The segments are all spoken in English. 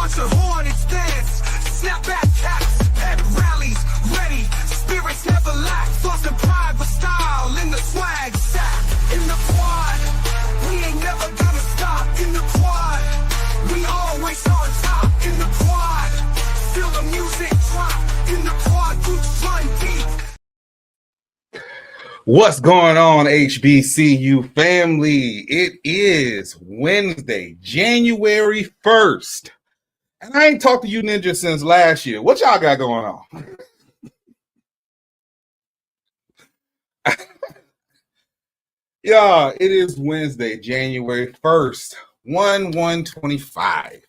bunch of hornets dance. Snapback caps, pep rallies, ready. Spirits never lack. Thoughts and pride with style in the swag sack. In the quad, we ain't never gonna stop. In the quad, we always on top. In the quad, feel the music drop. In the quad, groups run deep. What's going on, HBCU family? It is Wednesday, January 1st. And I ain't talked to you ninjas since last year. What y'all got going on? Y'all, it is Wednesday, January 1st, 1/1/25.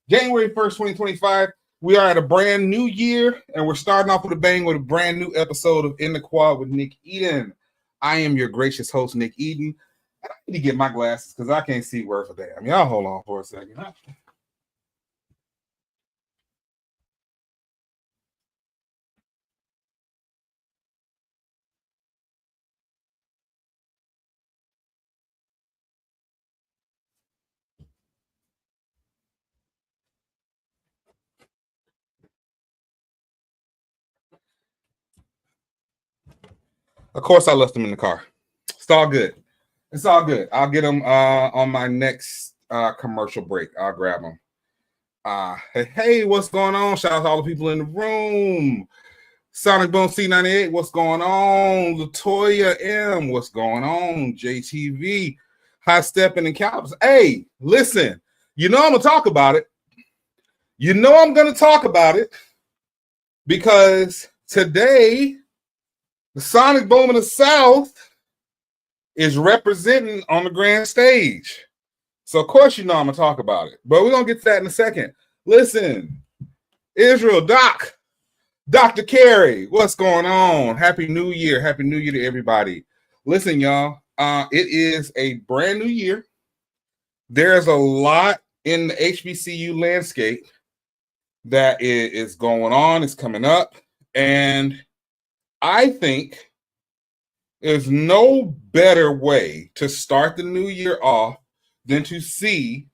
January 1st, 2025. We are at a brand new year, and we're starting off with a bang with a brand new episode of In the Quad with Nick Eden. I am your gracious host, Nick Eden. And I need to get my glasses because I can't see worth a damn. Y'all hold on for a second. Of course, I left them in the car. It's all good. It's all good. I'll get them on my next commercial break. I'll grab them. Hey, what's going on? Shout out to all the people in the room. Sonic Boom C98, what's going on? Latoya M, what's going on? JTV, High Stepping and Calibs. Hey, listen, you know I'm going to talk about it. You know I'm going to talk about it because today the Sonic Boom in the South is representing on the grand stage. So, of course, you know I'm going to talk about it. But we're going to get to that in a second. Listen, Israel, Dr. Carey, what's going on? Happy New Year. Happy New Year to everybody. Listen, y'all, it is a brand new year. There's a lot in the HBCU landscape that is going on. It's coming up. And I think there's no better way to start the new year off than to see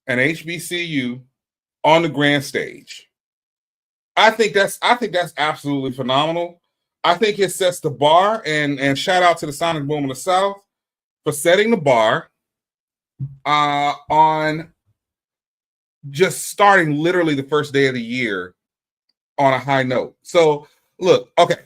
an HBCU on the grand stage. I think that's absolutely phenomenal. I think it sets the bar, and shout out to the Sonic Boom in the South for setting the bar on just starting literally the first day of the year on a high note. So look, okay.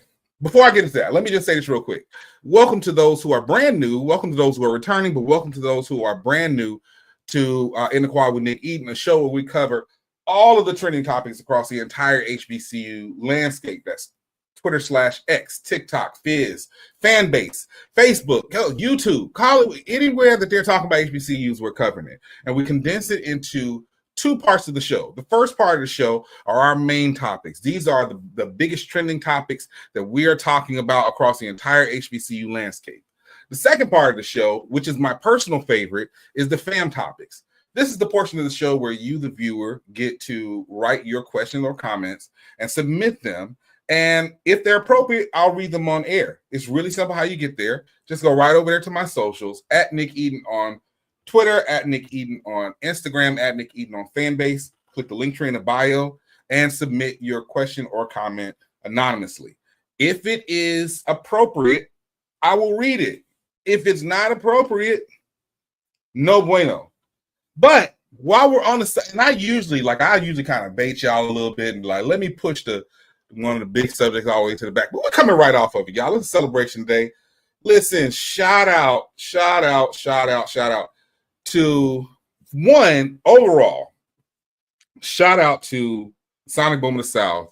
Before I get into that, let me just say this real quick. Welcome to those who are brand new. Welcome to those who are returning, but welcome to those who are brand new to In the Quad with Nick Eden, a show where we cover all of the trending topics across the entire HBCU landscape. That's Twitter/X, TikTok, Fizz, Fanbase, Facebook, YouTube, call it anywhere that they're talking about HBCUs, we're covering it. And we condense it into two parts of the show. The first part of the show are our main topics. These are the biggest trending topics that we are talking about across the entire HBCU landscape. The second part of the show, which is my personal favorite, is the fam topics. This is the portion of the show where you, the viewer, get to write your questions or comments and submit them. And if they're appropriate, I'll read them on air. It's really simple how you get there. Just go right over there to my socials, at Nick Eden on Twitter, at Nick Eden on Instagram, at Nick Eden on Fanbase. Click the link tree in the bio and submit your question or comment anonymously. If it is appropriate, I will read it. If it's not appropriate, no bueno. But while we're on the side, and I usually kind of bait y'all a little bit and like, let me push one of the big subjects all the way to the back. But we're coming right off of it, y'all. It's a celebration day. Listen, shout out to one overall. Shout out to Sonic Boom in the South.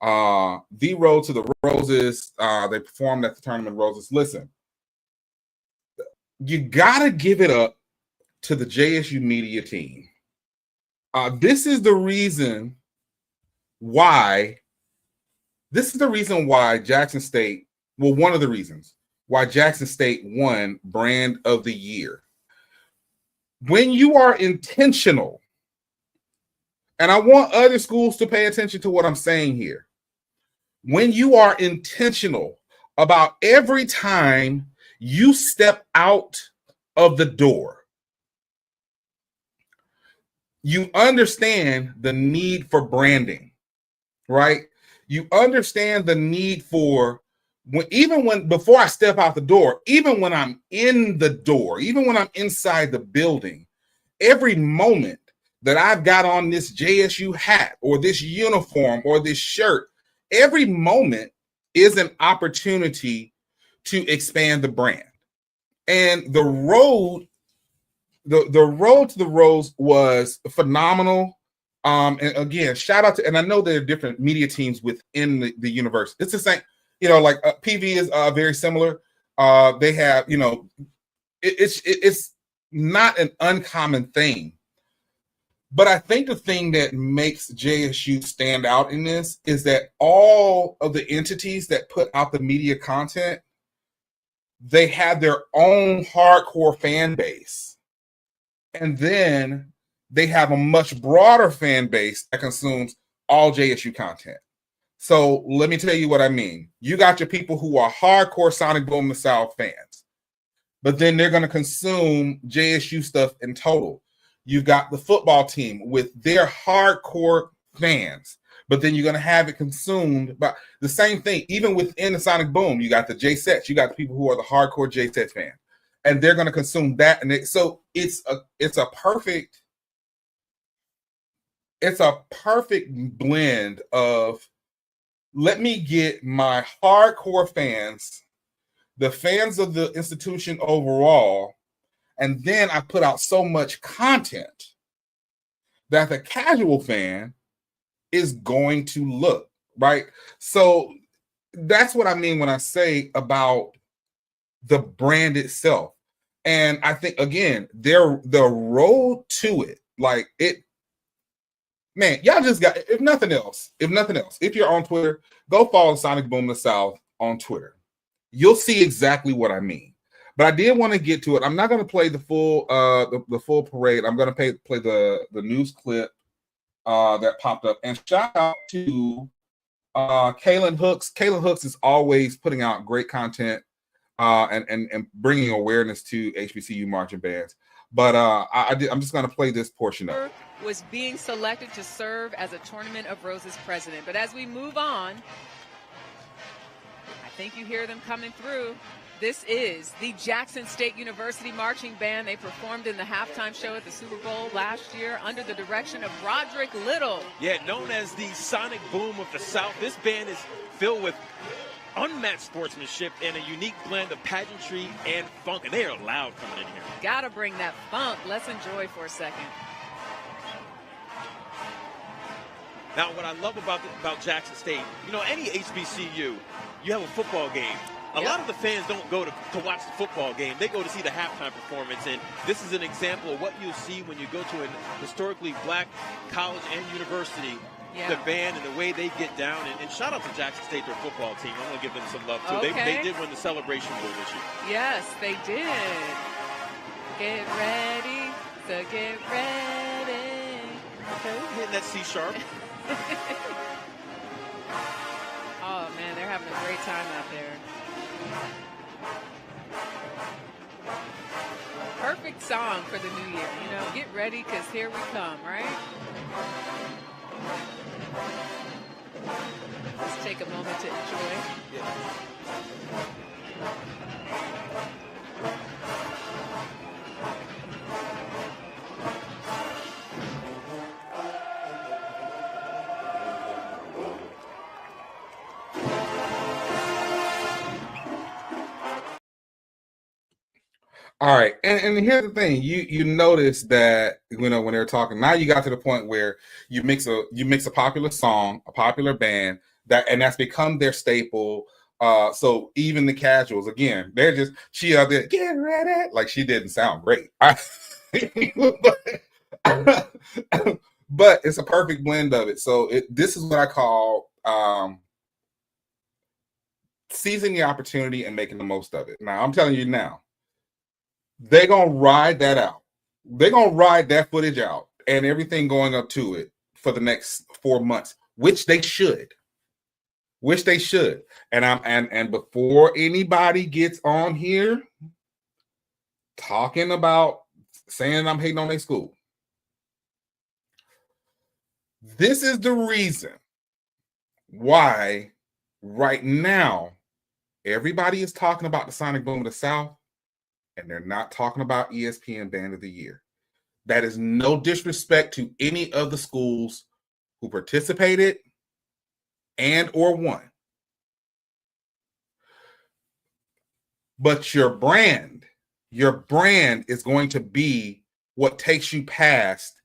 The Road to the Roses. They performed at the Tournament Roses. Listen, you gotta give it up to the JSU media team. This is the reason why Jackson State, well, one of the reasons why Jackson State won Brand of the Year. When you are intentional, and I want other schools to pay attention to what I'm saying here. When you are intentional about every time you step out of the door, you understand the need for branding, right? You understand the need for before I step out the door, even when I'm in the door, even when I'm inside the building, every moment that I've got on this JSU hat or this uniform or this shirt, every moment is an opportunity to expand the brand. And the road to the Rose was phenomenal. And again, shout out to, and I know there are different media teams within the university. It's the same, like PV is very similar. They have, it's not an uncommon thing. But I think the thing that makes JSU stand out in this is that all of the entities that put out the media content, they have their own hardcore fan base. And then they have a much broader fan base that consumes all JSU content. So let me tell you what I mean. You got your people who are hardcore Sonic Boom the South fans, but then they're going to consume JSU stuff in total. You've got the football team with their hardcore fans, but then you're going to have it consumed by the same thing. Even within the Sonic Boom, you got the J-Sets. You got the people who are the hardcore J-Sets fans. And they're going to consume that, and so it's a perfect blend of, let me get my hardcore fans, the fans of the institution overall, and then I put out so much content that the casual fan is going to look, right? So that's what I mean when I say about the brand itself. And I think, again, the road to it, like it, man, y'all just got, if nothing else, if you're on Twitter, go follow Sonic Boom the South on Twitter. You'll see exactly what I mean. But I did want to get to it. I'm not going to play the full the full parade. I'm going to play the news clip that popped up. And shout out to Kaylin Hooks. Kaylin Hooks is always putting out great content. And bringing awareness to HBCU marching bands. But I'm just going to play this portion of it. Was being selected to serve as a Tournament of Roses president. But as we move on, I think you hear them coming through. This is the Jackson State University Marching Band. They performed in the halftime show at the Super Bowl last year under the direction of Roderick Little. Yeah, known as the Sonic Boom of the South. This band is filled with unmatched sportsmanship and a unique blend of pageantry and funk, and they are loud coming in here. Gotta bring that funk. Let's enjoy for a second. Now, what I love about Jackson State, any HBCU, you have a football game. A lot of the fans don't go to watch the football game. They go to see the halftime performance, and this is an example of what you see when you go to a historically black college and university. Yeah. The band and the way they get down, and shout out to Jackson State, their football team. I'm going to give them some love, too. Okay. They did win the Celebration Bowl this year. Yes, they did. Get ready, so get ready. Okay, hitting that C sharp. Oh, man, they're having a great time out there. Perfect song for the new year. Get ready, because here we come, right? Let's take a moment to enjoy. All right, and here's the thing: you notice that when they're talking, now you got to the point where you mix a popular song, a popular band, that's become their staple. So even the casuals, again, she out there get ready, like she didn't sound great, but it's a perfect blend of it. So this is what I call seizing the opportunity and making the most of it. Now I'm telling you now. They're going to ride that out. They're going to ride that footage out and everything going up to it for the next 4 months, which they should. And before anybody gets on here talking about saying I'm hating on their school, This is the reason why right now everybody is talking about the Sonic Boom of the South, and they're not talking about ESPN Band of the Year. That is no disrespect to any of the schools who participated and or won. But your brand is going to be what takes you past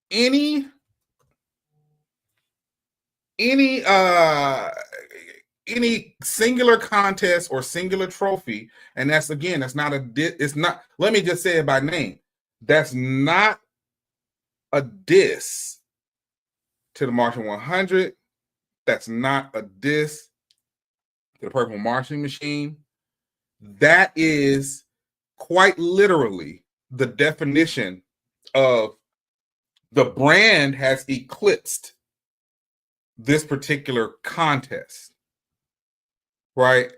any singular contest or singular trophy. And that's not it's not, let me just say it by name. That's not a diss to the Marching 100. That's not a diss to the Purple Marching Machine. That is quite literally the definition of the brand has eclipsed this particular contest, right?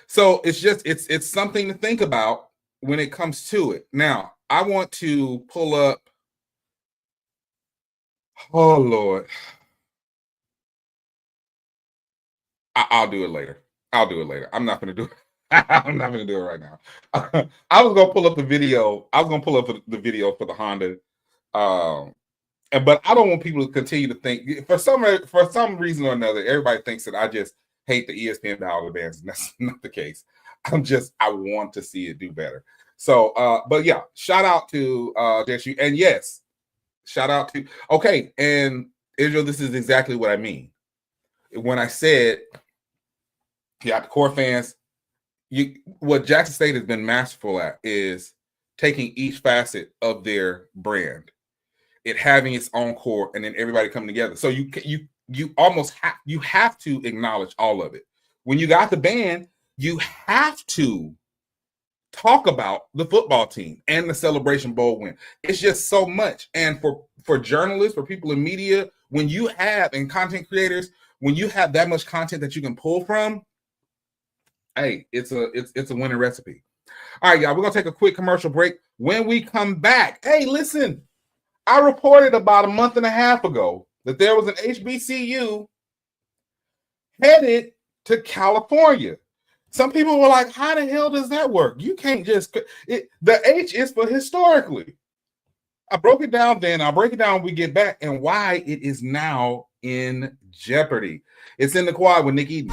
So it's something to think about when it comes to it. Now, I want to pull up, oh Lord, I'll do it later. I'm not going to do it. I'm not going to do it right now. I was going to pull up the video. I was going to pull up the video for the Honda. But I don't want people to continue to think, for some reason or another, everybody thinks that I just hate the ESPN Battle of the Bands. And that's not the case. I want to see it do better. So, but yeah, shout out to JSU. And yes, shout out to, okay. And Israel, this is exactly what I mean. When I said, yeah, the core fans, what Jackson State has been masterful at is taking each facet of their brand, it having its own core, and then everybody coming together. So you almost have to acknowledge all of it. When you got the band, you have to talk about the football team and the Celebration Bowl win. It's just so much. And for journalists, for people in media, when you have, and content creators, when you have that much content that you can pull from, hey, it's a winning recipe. All right, y'all, we're gonna take a quick commercial break. When we come back, hey, listen, I reported about a month and a half ago that there was an HBCU headed to California. Some people were like, how the hell does that work? You can't just, the H is for historically. I broke it down then. I'll break it down when we get back and why it is now in jeopardy. It's in the quad with Nick Eden.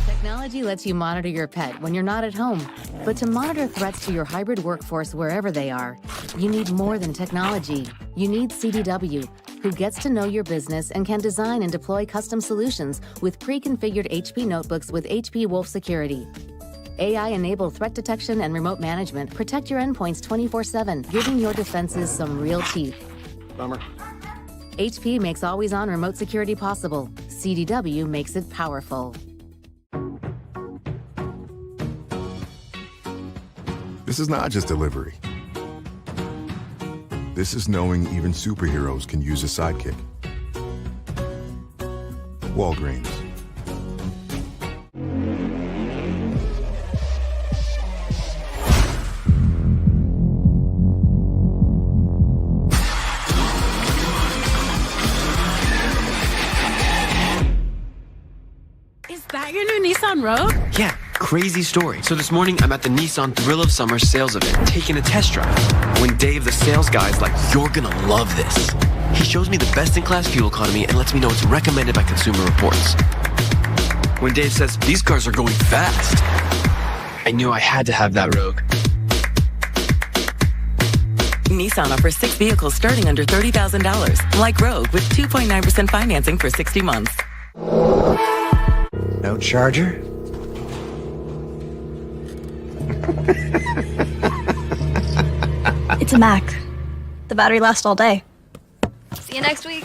Technology lets you monitor your pet when you're not at home. But to monitor threats to your hybrid workforce wherever they are, you need more than technology. You need CDW, who gets to know your business and can design and deploy custom solutions with pre-configured HP notebooks with HP Wolf Security. AI-enabled threat detection and remote management protect your endpoints 24/7, giving your defenses some real teeth. Bummer. HP makes always-on remote security possible. CDW makes it powerful. This is not just delivery. This is knowing even superheroes can use a sidekick. Walgreens. Is that your new Nissan Rogue? Yeah, crazy story. So this morning, I'm at the Nissan Thrill of Summer sales event, taking a test drive. When Dave, the sales guy, is like, "You're gonna love this." He shows me the best-in-class fuel economy and lets me know it's recommended by Consumer Reports. When Dave says, "These cars are going fast," I knew I had to have that Rogue. Nissan offers 6 vehicles starting under $30,000, like Rogue, with 2.9% financing for 60 months. No charger? It's a Mac. The battery lasts all day. See you next week.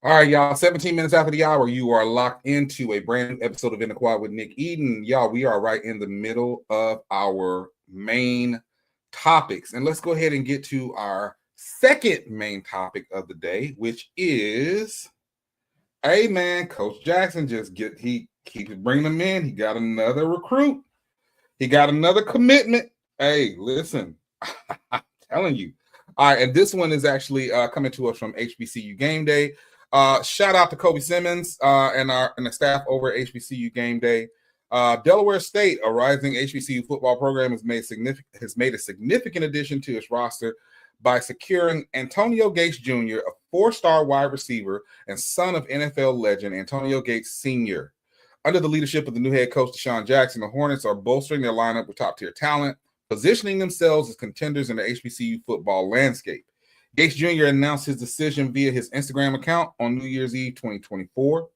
All right, y'all, 17 minutes after the hour, you are locked into a brand new episode of In the Quad with Nick Eden. Y'all, we are right in the middle of our main topics. And let's go ahead and get to our second main topic of the day, which is, hey, man, Coach Jackson he keeps bringing them in. He got another recruit. He got another commitment. Hey, listen, I'm telling you. All right, and this one is actually coming to us from HBCU Game Day. Shout out to Kobe Simmons and the staff over at HBCU Game Day. Delaware State, a rising HBCU football program, has made a significant addition to its roster by securing Antonio Gates Jr., a four-star wide receiver and son of NFL legend Antonio Gates Sr. Under the leadership of the new head coach Deshaun Jackson, the Hornets are bolstering their lineup with top-tier talent, positioning themselves as contenders in the HBCU football landscape. Gates Jr. announced his decision via his Instagram account on New Year's Eve 2024.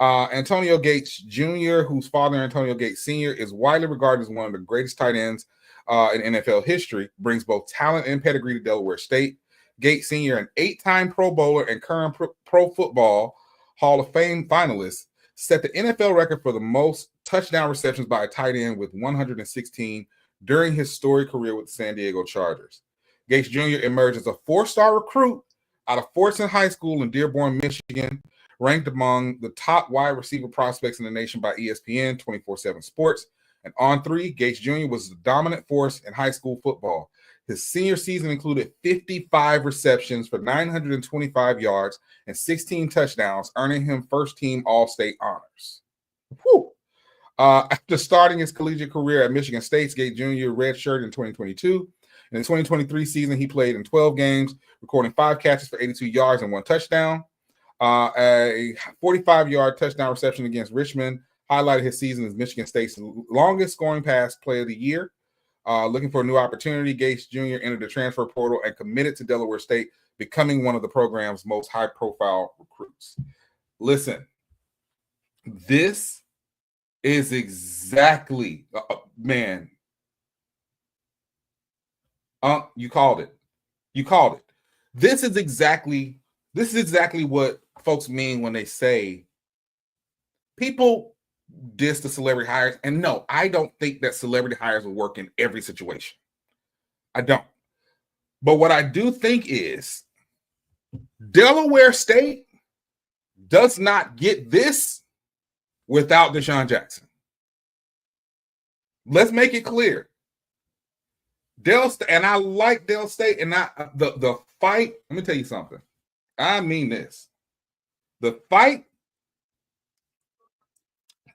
Antonio Gates Jr., whose father, Antonio Gates Sr., is widely regarded as one of the greatest tight ends in NFL history, brings both talent and pedigree to Delaware State. Gates Sr., an 8-time Pro Bowler and current Pro Football Hall of Fame finalist, set the NFL record for the most touchdown receptions by a tight end with 116 during his storied career with the San Diego Chargers. Gates Jr. emerged as a 4-star recruit out of Fortson High School in Dearborn, Michigan, ranked among the top wide receiver prospects in the nation by ESPN 24/7 Sports. And on 3, Gates Jr. was the dominant force in high school football. His senior season included 55 receptions for 925 yards and 16 touchdowns, earning him first-team All-State honors. Whew. After starting his collegiate career at Michigan State, Gates Jr. redshirted in 2022. In the 2023 season, he played in 12 games, recording 5 catches for 82 yards and 1 touchdown. A 45-yard touchdown reception against Richmond highlighted his season as Michigan State's longest scoring pass play of the year. Looking for a new opportunity, Gates Jr. entered the transfer portal and committed to Delaware State, becoming one of the program's most high-profile recruits. Listen, this is exactly, man. You called it. You called it. This is exactly what folks mean when they say people diss the celebrity hires. And no, I don't think that celebrity hires will work in every situation. I don't. But what I do think is Delaware State does not get this without Deshaun Jackson. Let's make it clear. And I like Del State, and the fight. Let me tell you something. I mean this. The fight.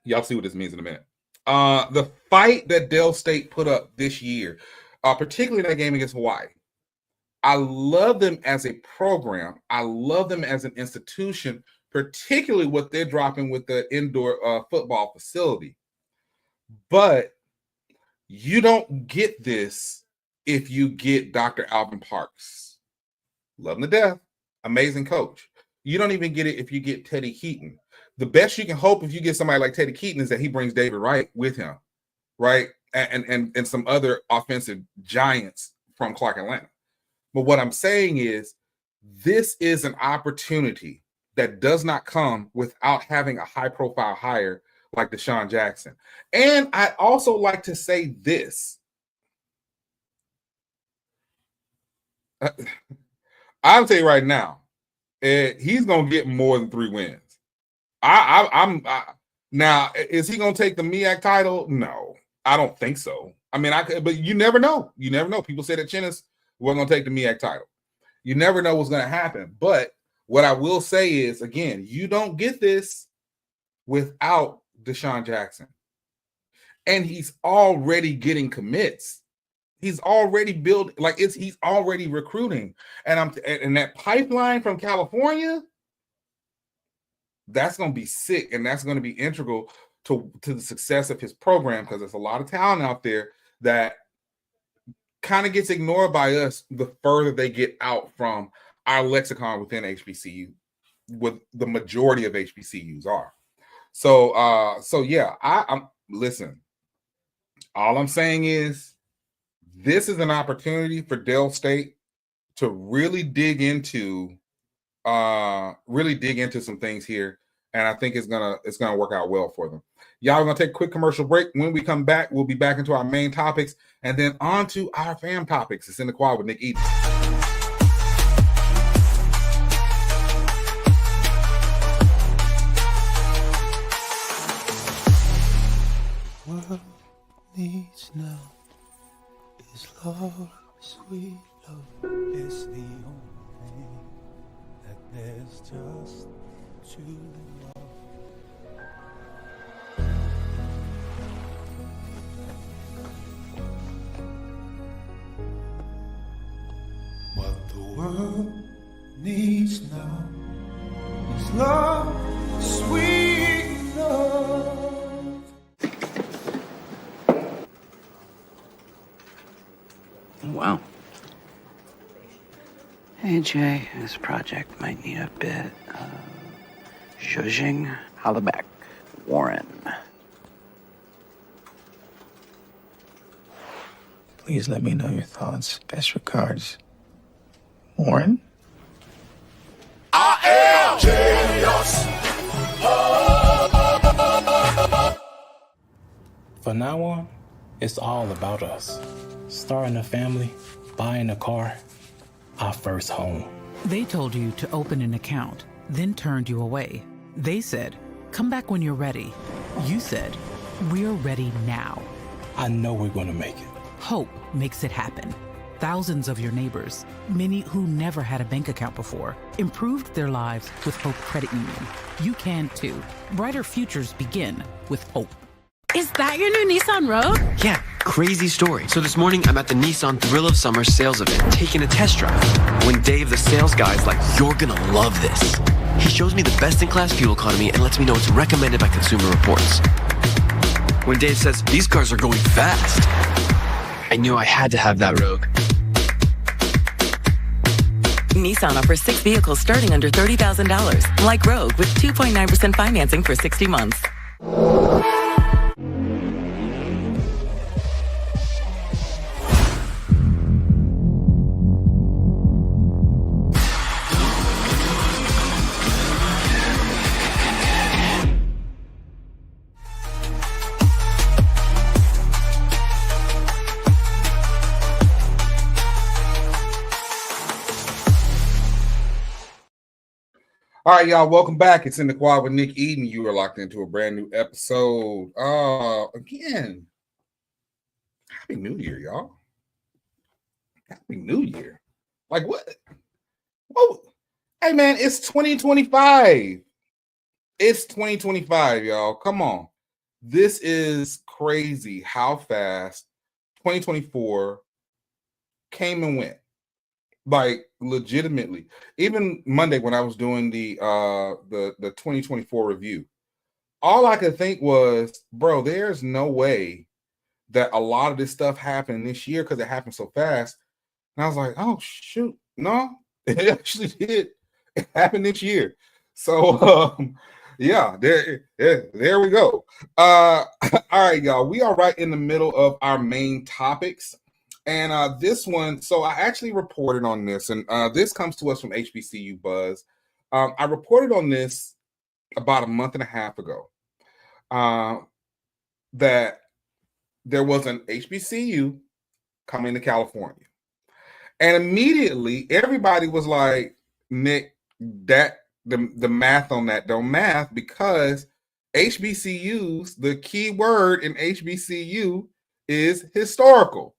Y'all see what this means in a minute. The fight that Del State put up this year, particularly that game against Hawaii. I love them as a program. I love them as an institution, particularly what they're dropping with the indoor football facility. But you don't get this if you get Dr. Alvin Parks. Love him to death. Amazing coach. You don't even get it if you get Teddy Keaton. The best you can hope if you get somebody like Teddy Keaton is that he brings David Wright with him, right? And some other offensive giants from Clark Atlanta. But what I'm saying is this is an opportunity that does not come without having a high-profile hire like Deshaun Jackson. And I also like to say this. I'll tell you right now, he's gonna get more than 3 wins. Now, is he gonna take the MEAC title? No, I don't think so. I mean, but you never know. You never know. People say that Chinnis wasn't gonna take the MEAC title. You never know what's gonna happen. But what I will say is, again, you don't get this without Deshaun Jackson, and he's already getting commits. He's already built, he's already recruiting. And that pipeline from California, that's going to be sick, and that's going to be integral to the success of his program, because there's a lot of talent out there that kind of gets ignored by us the further they get out from our lexicon within HBCU, with the majority of HBCUs are. So yeah, I'm listen. All I'm saying is, this is an opportunity for Del State to really dig into really dig into some things here, and I think it's gonna work out well for them. Y'all, we're gonna take a quick commercial break. When we come back, we'll be back into our main topics and then on to our fam topics. It's in the quad with Nick Eden. World needs now is love, sweet love. It's the only thing that there's just too love. What the world needs now is love, sweet love. Wow. Hey, Jay, this project might need a bit of zhuzhing. Holla back, Warren. Please let me know your thoughts. Best regards, Warren. I am genius. From now on, it's all about us. Starting a family, buying a car, our first home. They told you to open an account, then turned you away. They said, come back when you're ready. You said, we're ready now. I know we're going to make it. Hope makes it happen. Thousands of your neighbors, many who never had a bank account before, improved their lives with Hope Credit Union. You can too. Brighter futures begin with hope. Is that your new Nissan Rogue? Yeah, crazy story. So this morning, I'm at the Nissan Thrill of Summer sales event, taking a test drive. When Dave, the sales guy, is like, you're gonna love this. He shows me the best-in-class fuel economy and lets me know it's recommended by Consumer Reports. When Dave says, these cars are going fast, I knew I had to have that Rogue. Nissan offers 6 vehicles starting under $30,000, like Rogue with 2.9% financing for 60 months. All right, y'all, welcome back. It's in the quad with Nick Eden. You are locked into a brand new episode. Again, Happy New Year, y'all. Happy New Year. Like what? Whoa. Hey, man, it's 2025. It's 2025, y'all. Come on. This is crazy how fast 2024 came and went. Like legitimately, even Monday when I was doing the 2024 review, all I could think was, bro, there's no way that a lot of this stuff happened this year because it happened so fast. And I was like, oh shoot, no, it actually did. It happened this year. So yeah, there we go. All right, y'all. We are right in the middle of our main topics. And this one, so I actually reported on this, and this comes to us from HBCU Buzz. I reported on this about a month and a half ago, that there was an HBCU coming to California. And immediately everybody was like, Nick, that the math on that don't math, because HBCUs, the key word in HBCU is historical.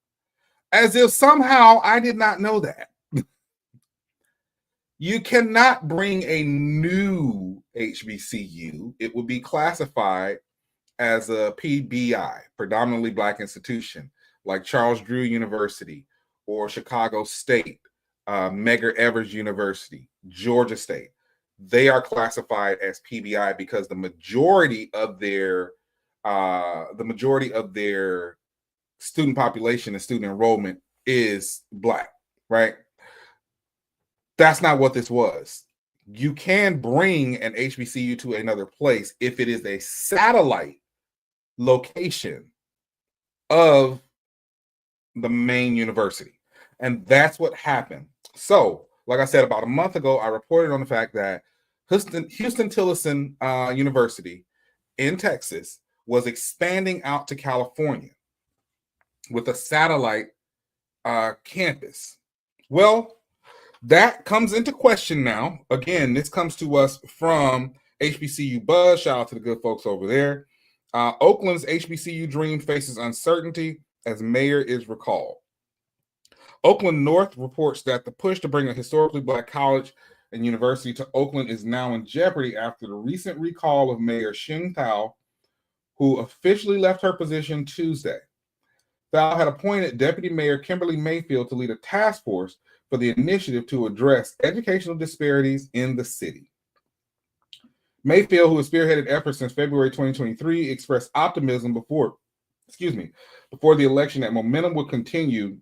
As if somehow I did not know that. You cannot bring a new HBCU. It would be classified as a PBI, predominantly Black institution, like Charles Drew University or Chicago State, Medgar Evers University, Georgia State. They are classified as PBI because the majority of their student population and student enrollment is Black, right? That's not what this was. You can bring an HBCU to another place if it is a satellite location of the main university. And that's what happened. So like I said, about a month ago, I reported on the fact that Houston-Tillotson University in Texas was expanding out to California with a satellite campus. Well, that comes into question now. Again, this comes to us from HBCU Buzz. Shout out to the good folks over there. Oakland's HBCU dream faces uncertainty as mayor is recalled. Oakland North reports that the push to bring a historically black college and university to Oakland is now in jeopardy after the recent recall of Mayor Xing Thao, who officially left her position Tuesday. Thao had appointed Deputy Mayor Kimberly Mayfield to lead a task force for the initiative to address educational disparities in the city. Mayfield, who has spearheaded efforts since February 2023, expressed optimism before the election that momentum would continue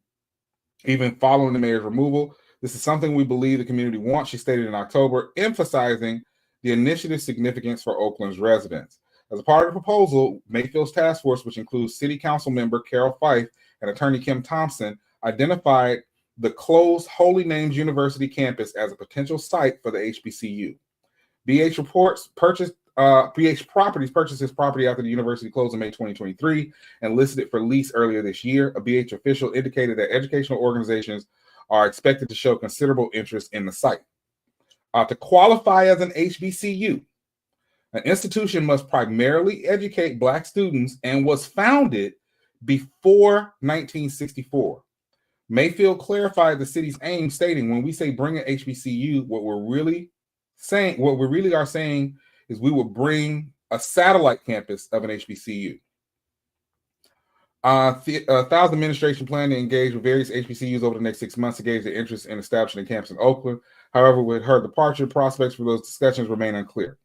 even following the mayor's removal. This is something we believe the community wants, she stated in October, emphasizing the initiative's significance for Oakland's residents. As a part of the proposal, Mayfield's task force, which includes City Council member Carol Fife and attorney Kim Thompson, identified the closed Holy Names University campus as a potential site for the HBCU. BH Properties purchased this property after the university closed in May 2023 and listed it for lease earlier this year. A BH official indicated that educational organizations are expected to show considerable interest in the site. To qualify as an HBCU, an institution must primarily educate Black students and was founded before 1964. Mayfield clarified the city's aim, stating, "When we say bring an HBCU, what we really are saying is we will bring a satellite campus of an HBCU." Thou's administration planned to engage with various HBCUs over the next 6 months to gauge their interest in establishing a campus in Oakland. However, with her departure, prospects for those discussions remain unclear.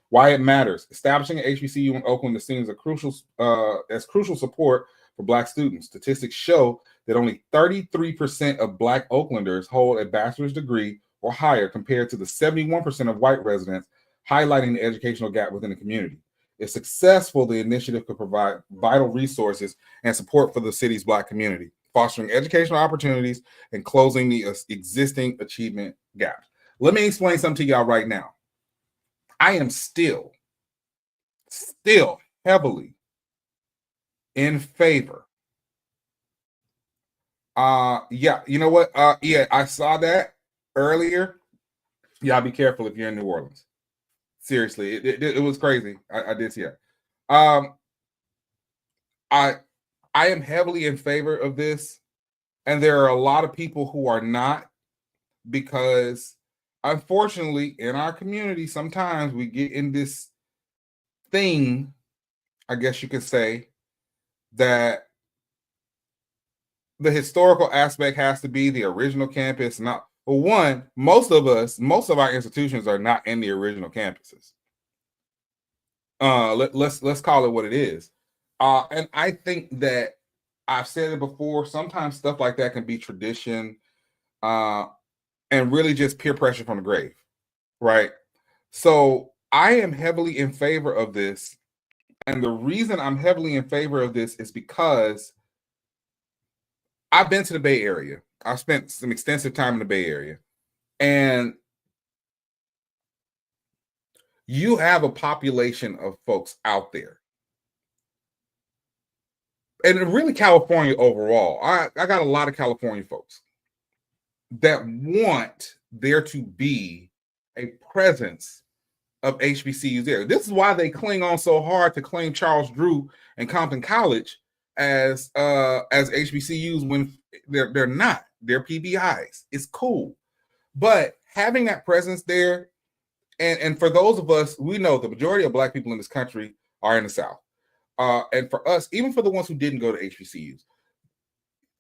Why it matters: establishing an HBCU in Oakland is seen as crucial support for Black students. Statistics show that only 33% of Black Oaklanders hold a bachelor's degree or higher, compared to the 71% of white residents, highlighting the educational gap within the community. If successful, the initiative could provide vital resources and support for the city's Black community, fostering educational opportunities and closing the existing achievement gaps. Let me explain something to y'all right now. I am still heavily in favor. You know what? I saw that earlier. Y'all be careful if you're in New Orleans. Seriously, it was crazy. I did see it. I am heavily in favor of this, and there are a lot of people who are not, because unfortunately in our community sometimes we get in this thing, I guess you could say, that the historical aspect has to be the original campus. Not, well, one, most of our institutions are not in the original campuses. Let's call it what it is. And I think that I've said it before, sometimes stuff like that can be tradition and really just peer pressure from the grave, right? So I am heavily in favor of this. And the reason I'm heavily in favor of this is because I've been to the Bay Area. I've spent some extensive time in the Bay Area. And you have a population of folks out there. And really California overall. I got a lot of California folks that want there to be a presence of HBCUs there. This is why they cling on so hard to claim Charles Drew and Compton College as HBCUs when they're not. They're PBIs. It's cool. But having that presence there, and for those of us, we know the majority of Black people in this country are in the South. And for us, even for the ones who didn't go to HBCUs,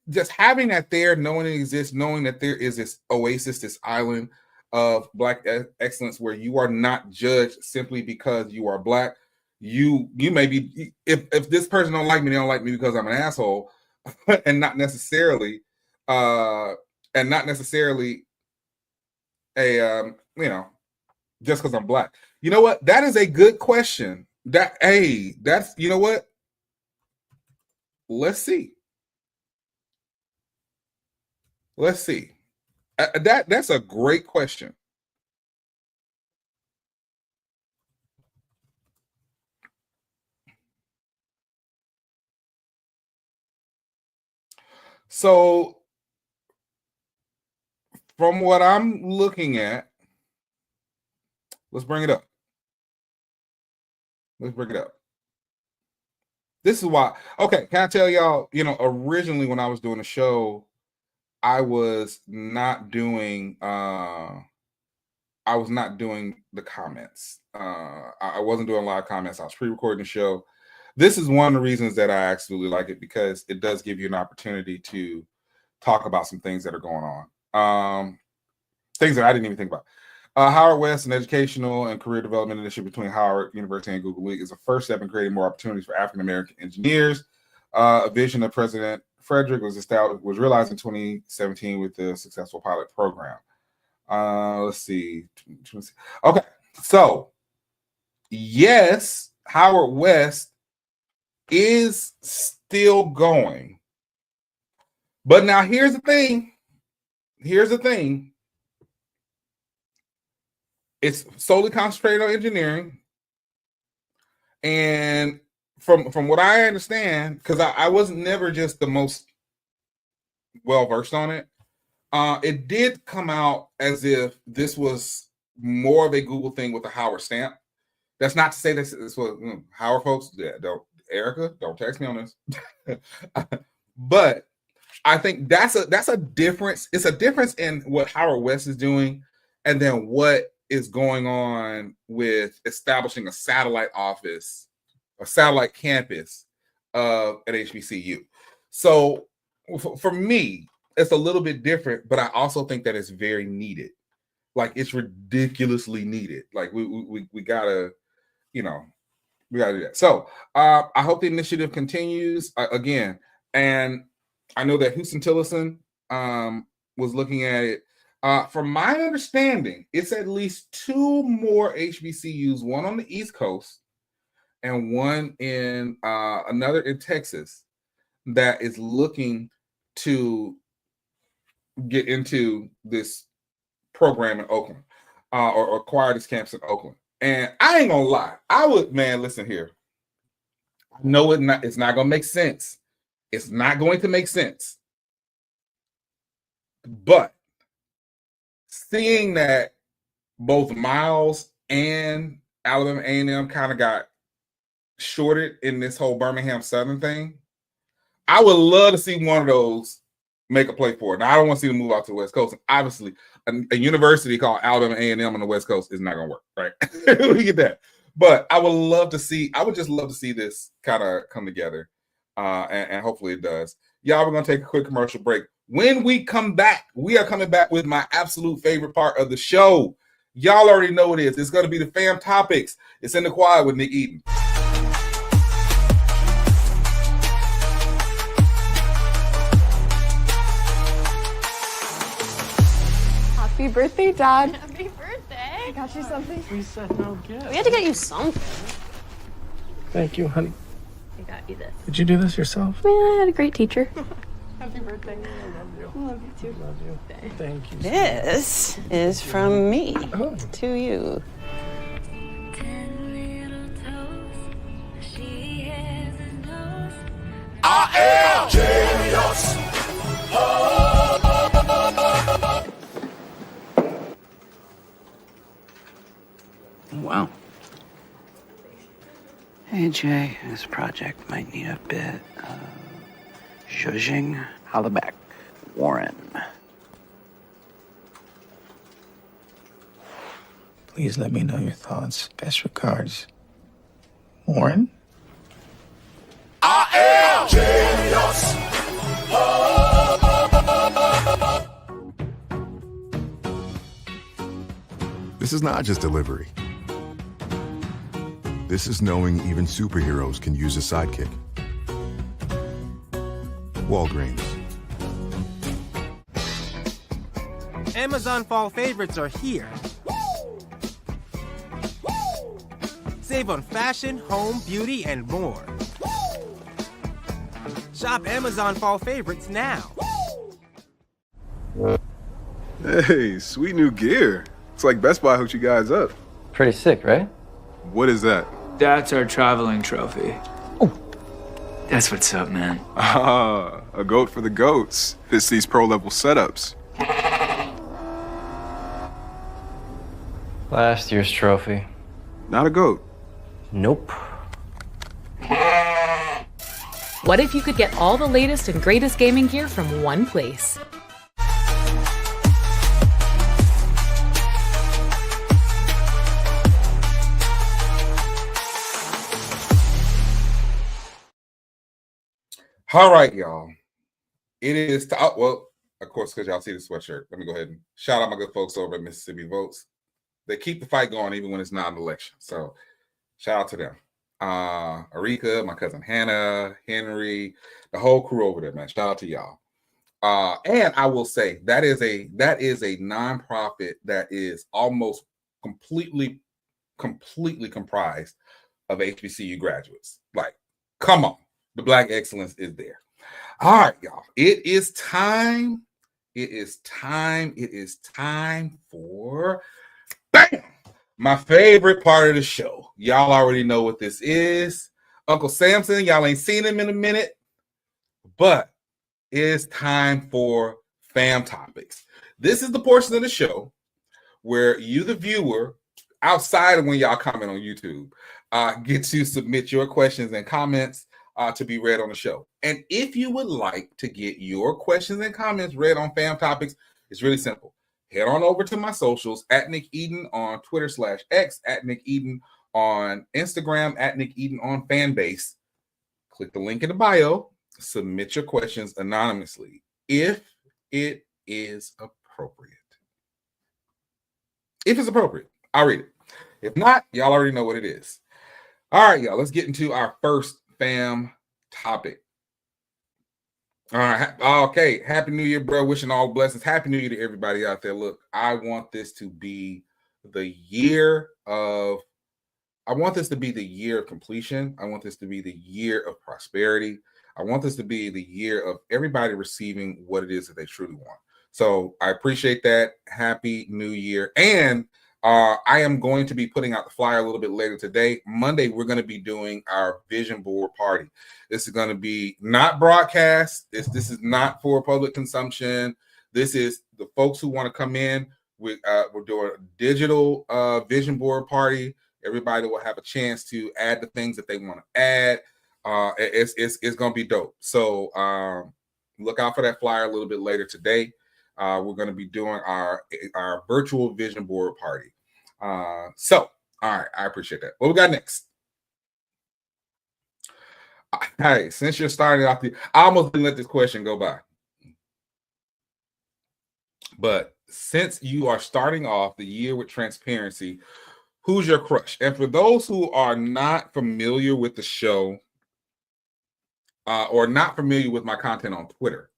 just having that there, knowing it exists, knowing that there is this oasis, this island of Black excellence where you are not judged simply because you are Black. You may be, if this person don't like me, they don't like me because I'm an asshole, and not necessarily a just because I'm Black. You know what? That is a good question. That's, you know what? Let's see. That's a great question. So, from what I'm looking at, let's bring it up. This is why. Okay, can I tell y'all? Originally when I was doing the show, I was not doing. I was not doing the comments. I wasn't doing live comments. I was pre-recording the show. This is one of the reasons that I absolutely like it, because it does give you an opportunity to talk about some things that are going on. Things that I didn't even think about. Howard West, an educational and career development initiative between Howard University and Google League, is a first step in creating more opportunities for African-American engineers. A vision of President Frederick was realized in 2017 with the successful pilot program. Let's see. Okay, so yes, Howard West is still going. But now here's the thing. It's solely concentrated on engineering. And from what I understand, because I was never just the most well-versed on it, it did come out as if this was more of a Google thing with a Howard stamp. That's not to say this was Howard folks. Erica, don't text me on this. But I think that's a difference. It's a difference in what Howard West is doing, and then what is going on with establishing a satellite office, a satellite campus of at HBCU. So for me, it's a little bit different, but I also think that it's very needed. Like, it's ridiculously needed. Like, we gotta, we gotta do that. So I hope the initiative continues again. And I know that Houston Tillison was looking at it. From my understanding, it's at least 2 more HBCUs, one on the East Coast and one in another in Texas, that is looking to get into this program in Oakland or acquire this campus in Oakland. And I ain't gonna lie, listen here. I know it's not gonna make sense. It's not going to make sense. But seeing that both Miles and Alabama A&M kind of got shorted in this whole Birmingham Southern thing, I would love to see one of those make a play for it. Now, I don't want to see them move out to the West Coast. And obviously, a university called Alabama A&M on the West Coast is not going to work, right? We get that. But I would just love to see this kind of come together. And hopefully it does. Y'all, we're going to take a quick commercial break. When we come back, we are coming back with my absolute favorite part of the show. Y'all already know what it is. It's going to be the fam topics. It's in the Quiet with Nick Eaton. Happy birthday, Dad. Happy birthday. I got you something. We said no gift. We had to get you something. Thank you, honey. I got you this. Did you do this yourself? Yeah, I had a great teacher. Happy birthday. I love you. I love you too. Love you. Thank you. This is from me to you. I am genius. Wow. Hey, Jay, this project might need a bit of zhuzhing. Holla back, Warren. Please let me know your thoughts. Best regards, Warren. I am genius. This is not just delivery. This is knowing even superheroes can use a sidekick. Walgreens. Amazon Fall Favorites are here. Save on fashion, home, beauty, and more. Shop Amazon Fall Favorites now. Hey, sweet new gear. It's like Best Buy hooked you guys up. Pretty sick, right? What is that? That's our traveling trophy. Oh. That's what's up, man. Ah, a goat for the goats. Fits these pro-level setups. Last year's trophy. Not a goat. Nope. What if you could get all the latest and greatest gaming gear from one place? All right, y'all. It is well, of course, because y'all see the sweatshirt. Let me go ahead and shout out my good folks over at Mississippi Votes. They keep the fight going even when it's not an election. So shout out to them. Arika, my cousin Hannah, Henry, the whole crew over there, man. Shout out to y'all. And I will say that is a nonprofit that is almost completely comprised of HBCU graduates. Like, come on. The Black excellence is there. All right, y'all. It is time. It is time for bam, my favorite part of the show. Y'all already know what this is. Uncle Samson, y'all ain't seen him in a minute, but it's time for Fam Topics. This is the portion of the show where you, the viewer, outside of when y'all comment on YouTube, get to submit your questions and comments to be read on the show. And if you would like to get your questions and comments read on Fam Topics, it's really simple. Head on over to my socials at Nick Eden on Twitter /X, at Nick Eden on Instagram, at Nick Eden on Fanbase. Click the link in the bio. Submit your questions anonymously if it is appropriate. If it's appropriate, I'll read it. If not, y'all already know what it is. All right, y'all, let's get into our first Fam topic. All right. Okay. Happy New Year, bro. Wishing all blessings. Happy New Year to everybody out there. Look, I want this to be the year of completion. I want this to be the year of prosperity. I want this to be the year of everybody receiving what it is that they truly want. So I appreciate that. Happy New Year. And I am going to be putting out the flyer a little bit later today. Monday, we're going to be doing our vision board party. This is going to be not broadcast. This is not for public consumption. This is the folks who want to come in. We're doing a digital vision board party. Everybody will have a chance to add the things that they want to add. It's going to be dope. So look out for that flyer a little bit later today. We're going to be doing our virtual vision board party. So, all right, I appreciate that. What we got next? Hey, since you're starting off, I almost didn't let this question go by. But since you are starting off the year with transparency, who's your crush? And for those who are not familiar with the show or not familiar with my content on Twitter,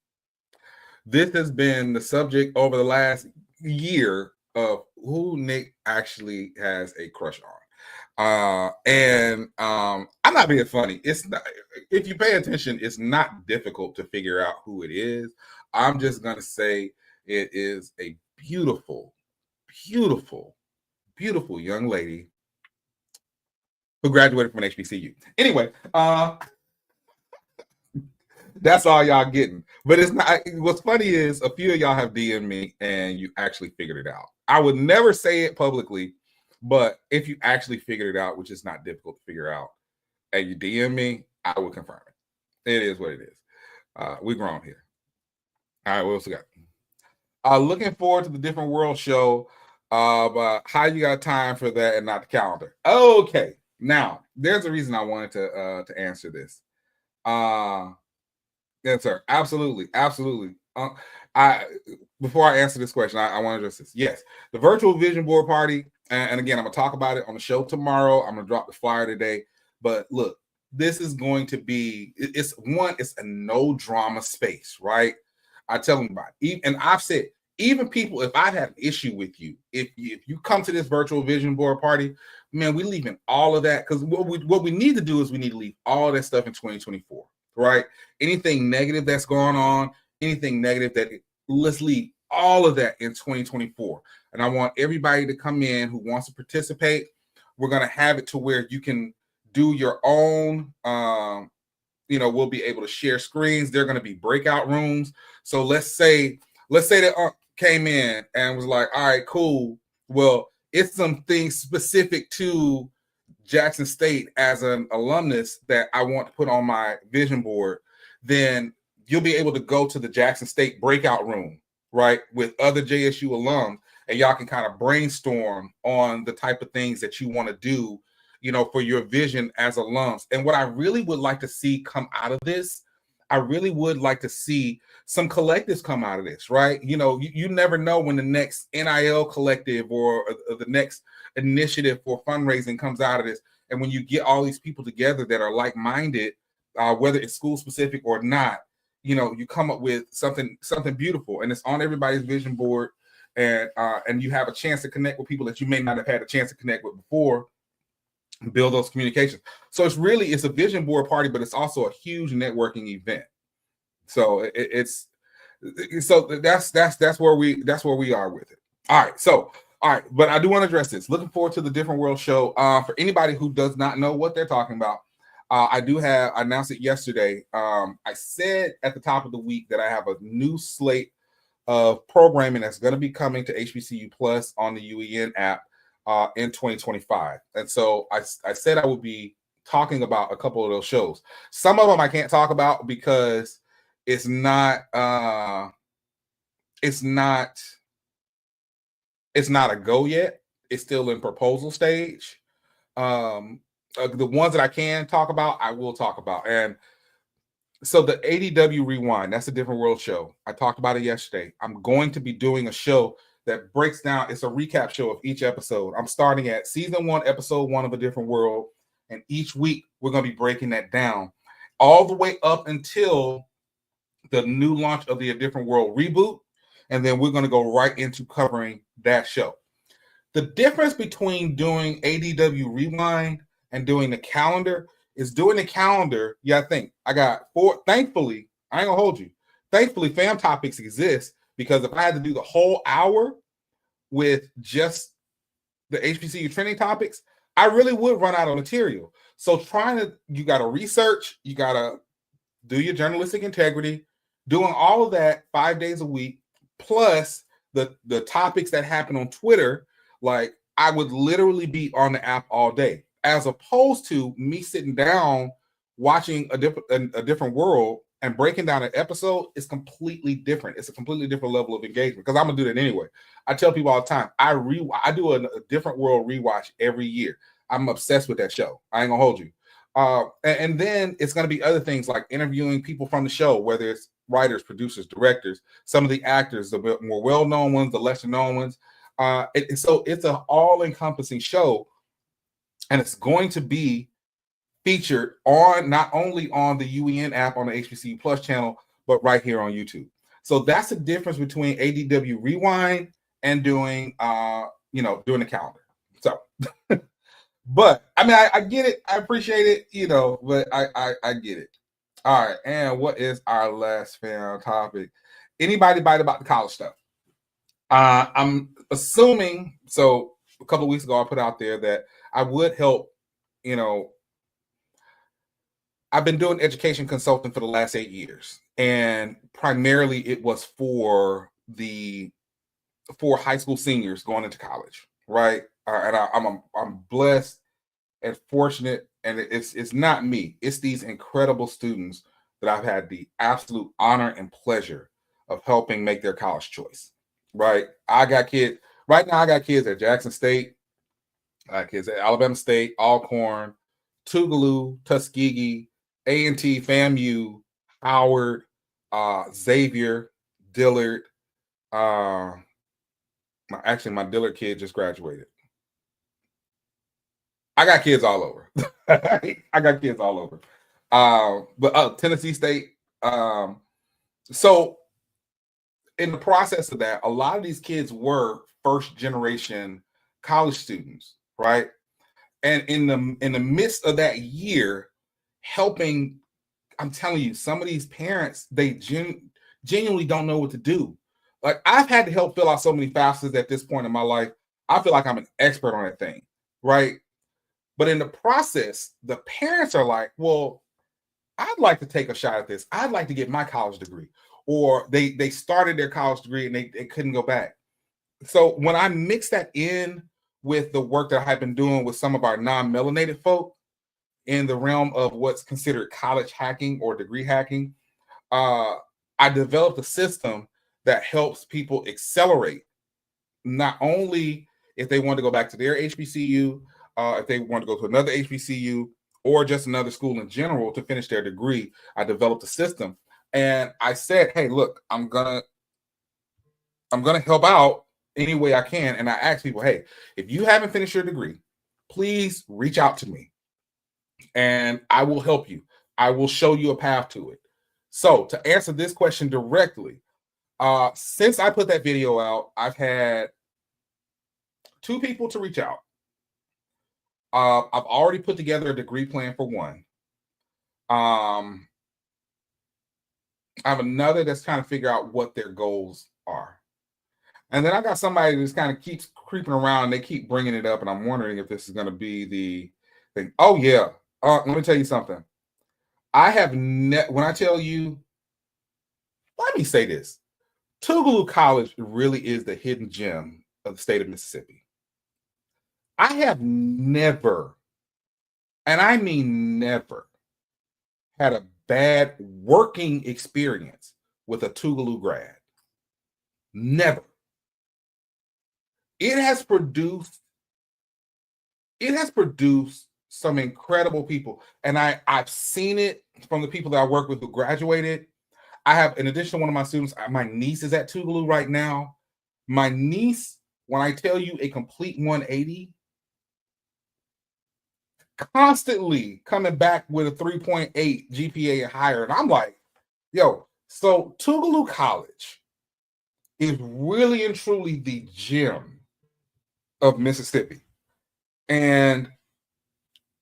this has been the subject over the last year of who Nick actually has a crush on. And I'm not being funny. It's not, if you pay attention, it's not difficult to figure out who it is. I'm just going to say it is a beautiful, beautiful, beautiful young lady who graduated from an HBCU. Anyway, that's all y'all getting. But it's not. What's funny is a few of y'all have DM'd me and you actually figured it out. I would never say it publicly, but if you actually figured it out, which is not difficult to figure out, and you DM me, I would confirm it. It is what it is. We're grown here. All right, what else we got? Looking forward to the Different World show. But how you got time for that and not the calendar? Okay, now there's a reason I wanted to answer this. Yes, sir. Absolutely. Before I answer this question, I want to address this. Yes, the virtual vision board party, and again, I'm gonna talk about it on the show tomorrow. I'm gonna drop the flyer today. But look, this is going to be it's a no drama space, right? I tell them about it. And I've said, even people, if I have an issue with you, if you come to this virtual vision board party, man, we leaving all of that, because what we need to do is we need to leave all that stuff in 2024, right? Anything negative that's going on, anything negative let's leave all of that in 2024. And I want everybody to come in who wants to participate. We're going to have it to where you can do your own, we'll be able to share screens. They're going to be breakout rooms. So let's say that came in and was like, all right, cool. Well, it's some things specific to Jackson State as an alumnus that I want to put on my vision board. Then you'll be able to go to the Jackson State breakout room, right, with other JSU alums, and y'all can kind of brainstorm on the type of things that you want to do, for your vision as alums. And what I really would like to see come out of this, I really would like to see some collectives come out of this, right? You never know when the next NIL collective or the next initiative for fundraising comes out of this. And when you get all these people together that are like-minded, whether it's school specific or not, you come up with something beautiful, and it's on everybody's vision board, and you have a chance to connect with people that you may not have had a chance to connect with before, and build those communications. So it's a vision board party, but it's also a huge networking event. So that's where we are with it. All right. But I do want to address this. Looking forward to the Different World show. For anybody who does not know what they're talking about, I announced it yesterday. I said at the top of the week that I have a new slate of programming that's going to be coming to HBCU Plus on the UEN app in 2025. And so I said I would be talking about a couple of those shows. Some of them I can't talk about because it's not a go yet. It's still in proposal stage. The ones that I can talk about, I will talk about. And so the ADW Rewind, that's a Different World show. I talked about it yesterday. I'm going to be doing a show that breaks down, it's a recap show of each episode. I'm starting at season 1, episode 1 of A Different World. And each week we're going to be breaking that down all the way up until the new launch of the A Different World reboot. And then we're going to go right into covering that show. The difference between doing ADW Rewind and doing the calendar is doing the calendar. Yeah, I think I got 4. Thankfully, I ain't gonna hold you. Thankfully, Fam Topics exists, because if I had to do the whole hour with just the HBCU trending topics, I really would run out of material. So you got to research, you got to do your journalistic integrity, doing all of that 5 days a week, plus the topics that happen on Twitter. Like, I would literally be on the app all day, as opposed to me sitting down watching a different world and breaking down an episode. Is completely different. It's a completely different level of engagement, because I'm gonna do that anyway. I tell people all the time, I do a Different World rewatch every year. I'm obsessed with that show. I ain't gonna hold you. And then it's gonna be other things like interviewing people from the show, whether it's writers, producers, directors, some of the actors, the more well-known ones, the lesser-known ones. So it's an all-encompassing show, and it's going to be featured on not only on the UEN app on the HBCU Plus channel, but right here on YouTube. So that's the difference between ADW Rewind and doing the calendar. So, but I mean, I get it. I appreciate it, but I get it. All right. And what is our last fan topic? Anybody bite about the college stuff? I'm assuming, so a couple of weeks ago, I put out there that I would help, I've been doing education consulting for the last 8 years, and primarily it was for high school seniors going into college, right? And I'm blessed and fortunate, and it's not me. It's these incredible students that I've had the absolute honor and pleasure of helping make their college choice, right? I got kids at Jackson State, I got kids at Alabama State, Alcorn, Tougaloo, Tuskegee, A&T, FAMU, Howard, Xavier, Dillard. My Dillard kid just graduated. I got kids all over. But Tennessee State. So in the process of that, a lot of these kids were first generation college students, right? And in the midst of that year, helping, I'm telling you, some of these parents, they genuinely don't know what to do. Like, I've had to help fill out so many FAFSAs at this point in my life. I feel like I'm an expert on that thing, right? But in the process, the parents are like, well, I'd like to take a shot at this. I'd like to get my college degree. Or they started their college degree and they couldn't go back. So when I mix that in with the work that I've been doing with some of our non-melanated folk in the realm of what's considered college hacking or degree hacking, I developed a system that helps people accelerate, not only if they want to go back to their HBCU, if they want to go to another HBCU, or just another school in general to finish their degree. I developed a system, and I said, hey, look, I'm gonna help out any way I can. And I asked people, hey, if you haven't finished your degree, please reach out to me and I will help you. I will show you a path to it. So to answer this question directly, since I put that video out, I've had 2 people to reach out. I've already put together a degree plan for one. I have another that's trying to figure out what their goals are. And then I got somebody that's kind of keeps creeping around. They keep bringing it up, and I'm wondering if this is going to be the thing. Oh, yeah. Let me tell you something. I have when I tell you, let me say this. Tougaloo College really is the hidden gem of the state of Mississippi. I have never, and I mean never, had a bad working experience with a Tougaloo grad. Never. It has produced some incredible people. And I've seen it from the people that I work with who graduated. I have, in addition to one of my students, my niece is at Tougaloo right now. My niece, when I tell you a complete 180, constantly coming back with a 3.8 GPA and higher. And I'm like, yo, so Tougaloo College is really and truly the gem of Mississippi. And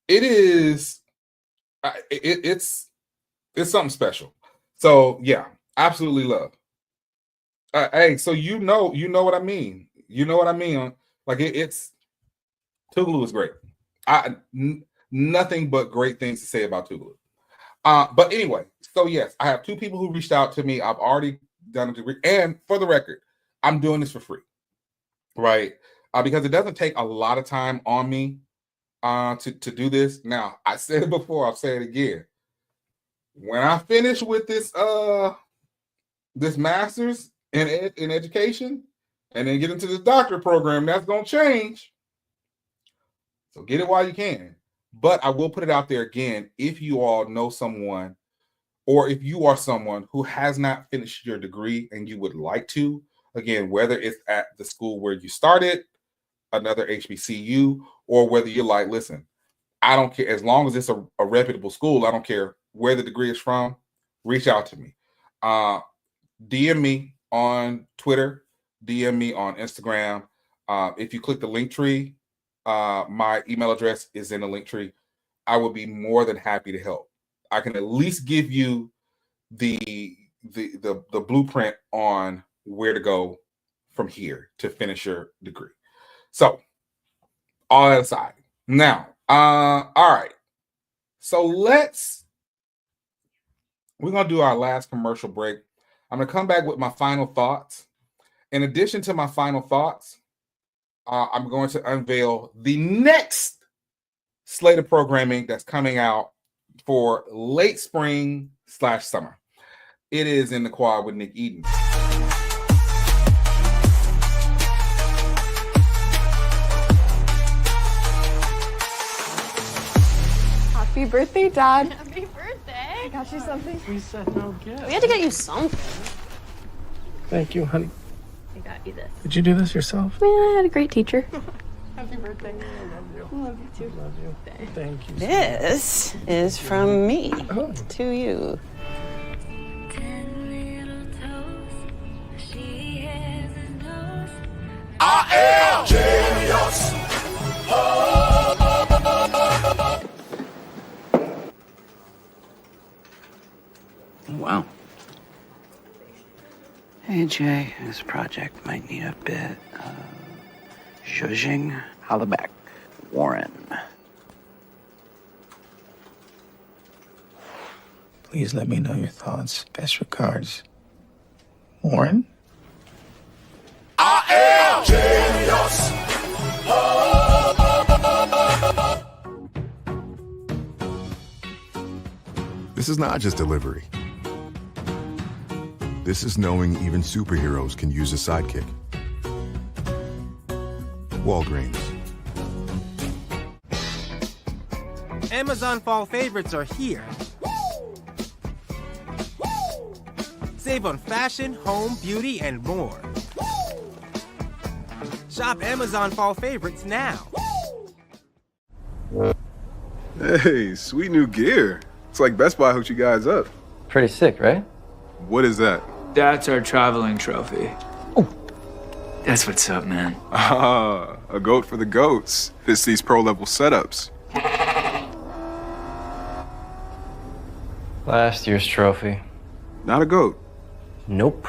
it is, it's something special. So yeah, absolutely love. Hey, so you know what I mean. You know what I mean. Like it's Tougaloo is great. Nothing but great things to say about Tougaloo. But anyway, so yes, I have 2 people who reached out to me. I've already done a degree, and for the record, I'm doing this for free, right? Because it doesn't take a lot of time on me to do this. Now, I said it before, I'll say it again. When I finish with this this master's in education, and then get into the doctorate program, that's gonna change. So get it while you can. But I will put it out there again, if you all know someone, or if you are someone who has not finished your degree and you would like to, again, whether it's at the school where you started, another HBCU, or whether you're like, listen, I don't care, as long as it's a reputable school, I don't care where the degree is from, reach out to me. DM me on Twitter, DM me on Instagram. If you click the link tree, my email address is in the link tree. I would be more than happy to help. I can at least give you the blueprint on where to go from here to finish your degree. So, all that aside. Now, all right. So we're gonna do our last commercial break. I'm gonna come back with my final thoughts. In addition to my final thoughts, I'm going to unveil the next slate of programming that's coming out for late spring / summer. It is In the Quad with Nick Eden. Happy birthday, Dad. Happy birthday. I got you something. We said no gift. We had to get you something. Thank you, honey. I got you this. Did you do this yourself? Yeah, I had a great teacher. Happy birthday. I love you. I love you too. Love you. Thank you. This is from me to you. I am genius. Wow. Hey, Jay, this project might need a bit of zhuzhing. Holla back. Warren. Please let me know your thoughts. Best regards, Warren. I am genius. This is not just delivery. This is knowing even superheroes can use a sidekick. Walgreens. Amazon fall favorites are here. Save on fashion, home, beauty, and more. Shop Amazon fall favorites now. Hey, sweet new gear. It's like Best Buy hooked you guys up. Pretty sick, right? What is that? That's our traveling trophy. That's what's up, man. Ah, a goat for the goats. Fits these pro-level setups. Last year's trophy. Not a goat. Nope.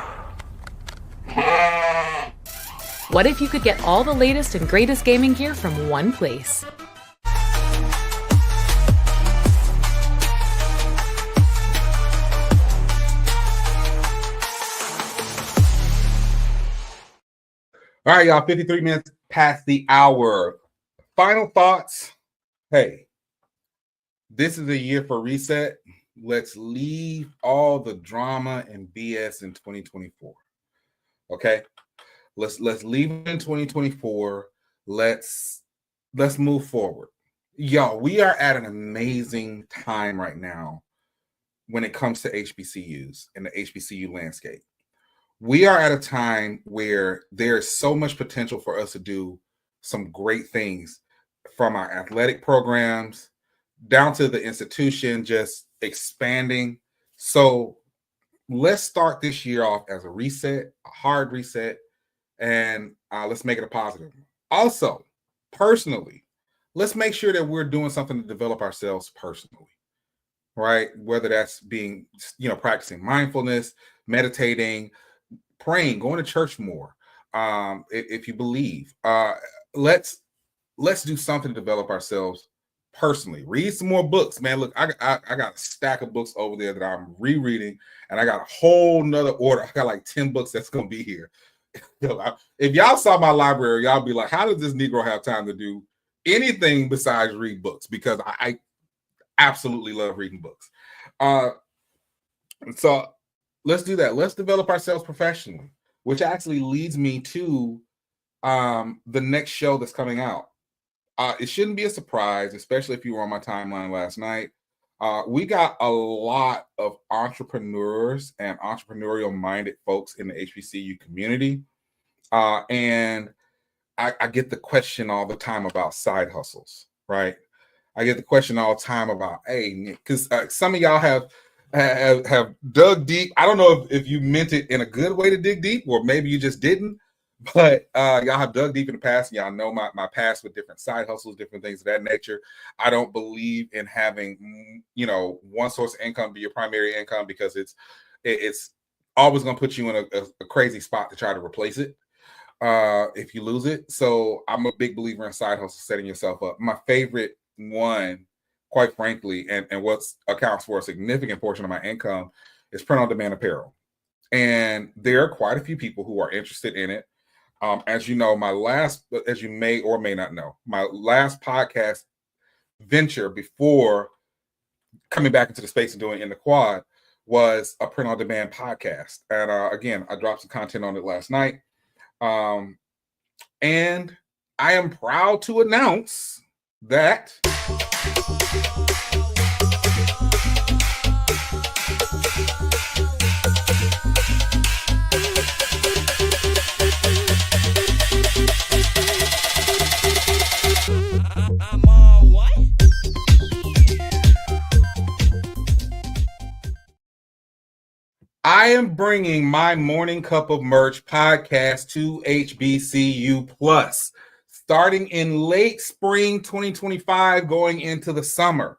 What if you could get all the latest and greatest gaming gear from one place? All right, y'all, 53 minutes past the hour. Final thoughts. Hey, this is a year for reset. Let's leave all the drama and BS in 2024. Okay? Let's leave it in 2024. Let's move forward. Y'all, we are at an amazing time right now when it comes to HBCUs and the HBCU landscape. We are at a time where there's so much potential for us to do some great things, from our athletic programs down to the institution just expanding. So let's start this year off as a reset, a hard reset, and let's make it a positive. Also, personally, let's make sure that we're doing something to develop ourselves personally, right? Whether that's being, practicing mindfulness, meditating, praying, going to church more, if you believe. Let's do something to develop ourselves personally. Read some more books, man. Look, I got a stack of books over there that I'm rereading, and I got a whole nother order. I got like 10 books that's gonna be here. If y'all saw my library, y'all be like, how does this Negro have time to do anything besides read books? Because I absolutely love reading books. So let's do that. Let's develop ourselves professionally, which actually leads me to the next show that's coming out. It shouldn't be a surprise, especially if you were on my timeline last night. We got a lot of entrepreneurs and entrepreneurial-minded folks in the HBCU community. And I get the question all the time about side hustles, right? I get the question all the time about, hey, because some of y'all have dug deep. I don't know if you meant it in a good way to dig deep, or maybe you just didn't. But y'all have dug deep in the past, and y'all know my past with different side hustles, different things of that nature. I don't believe in having, one source of income be your primary income, because it's always going to put you in a crazy spot to try to replace it if you lose it. So I'm a big believer in side hustle, setting yourself up. My favorite one, quite frankly, and what accounts for a significant portion of my income, is print-on-demand apparel. And there are quite a few people who are interested in it. As you know, as you may or may not know, my last podcast venture before coming back into the space and doing it in the quad was a print-on-demand podcast. And again, I dropped some content on it last night. And I am proud to announce that I am bringing my Morning Cup of Merch podcast to HBCU Plus, starting in late spring 2025, going into the summer.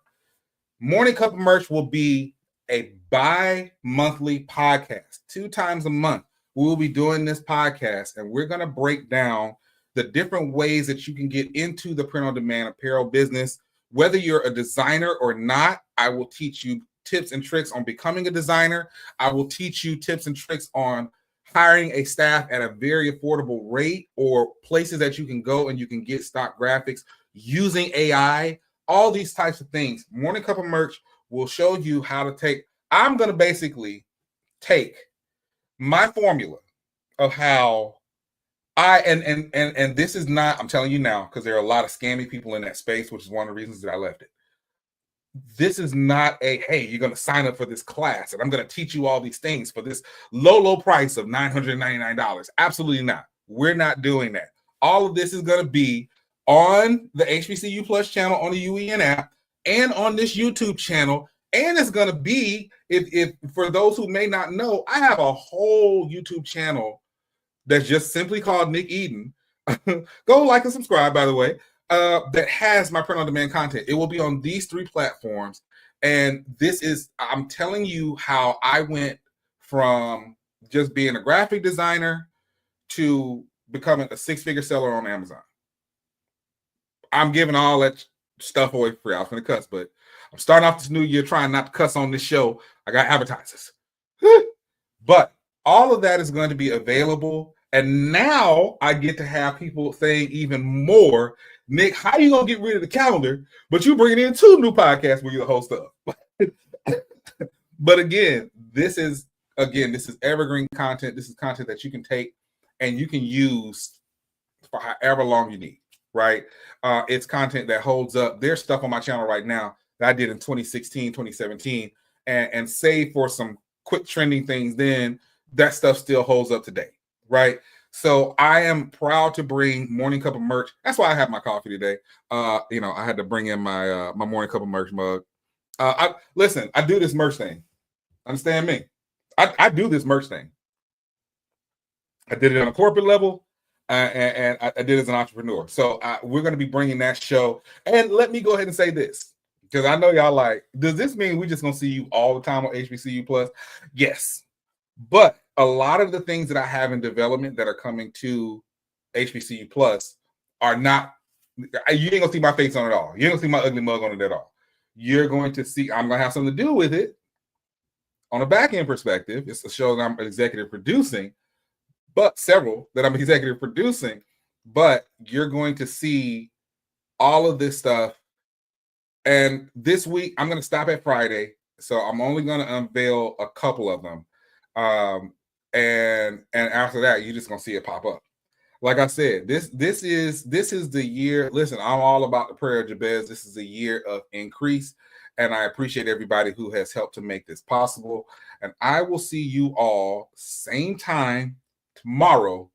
Morning Cup of Merch will be a bi-monthly podcast, 2 times a month, we will be doing this podcast, and we're going to break down the different ways that you can get into the print-on-demand apparel business. Whether you're a designer or not, I will teach you tips and tricks on becoming a designer. I will teach you tips and tricks on hiring a staff at a very affordable rate, or places that you can go and you can get stock graphics using AI, all these types of things. Morning Cup of Merch will show you how to take, I'm going to basically take my formula of how and this is not, I'm telling you now, because there are a lot of scammy people in that space, which is one of the reasons that I left it. This is not a, hey, you're going to sign up for this class and I'm going to teach you all these things for this low price of $999. Absolutely not. We're not doing that. All of this is going to be on the HBCU Plus channel on the UEN app and on this YouTube channel. And it's going to be, if for those who may not know, I have a whole YouTube channel that's just simply called Nick Eden. Go like and subscribe, by the way, that has my print-on-demand content. It will be on these 3 platforms. And this is, I'm telling you how I went from just being a graphic designer to becoming a 6-figure seller on Amazon. I'm giving all that stuff away for free. I was going to cuss, but I'm starting off this new year trying not to cuss on this show. I got advertisers. But all of that is going to be available. And now I get to have people saying even more, Nick, how you going to get rid of the calendar, but you bringing in 2 new podcasts where you're the host of? But again, this is evergreen content. This is content that you can take and you can use for however long you need, right? It's content that holds up. There's stuff on my channel right now that I did in 2016, 2017, and save for some quick trending things. Then that stuff still holds up today, right? So I am proud to bring Morning Cup of Merch. That's why I have my coffee today. I had to bring in my my Morning Cup of Merch mug. I do this merch thing. Understand me? I do this merch thing. I did it on a corporate level, and I did it as an entrepreneur. So we're going to be bringing that show. And let me go ahead and say this, because I know y'all like, does this mean we're just going to see you all the time on HBCU Plus? Yes. But a lot of the things that I have in development that are coming to HBCU Plus are not, you ain't going to see my face on it all. You ain't going to see my ugly mug on it at all. You're going to see, I'm going to have something to do with it on a back end perspective. It's a show that I'm executive producing, but several that I'm executive producing. But you're going to see all of this stuff. And this week, I'm going to stop at Friday. So I'm only going to unveil a couple of them. And after that, you're just going to see it pop up. Like I said, this is the year. Listen, I'm all about the prayer of Jabez. This is a year of increase, and I appreciate everybody who has helped to make this possible. And I will see you all same time tomorrow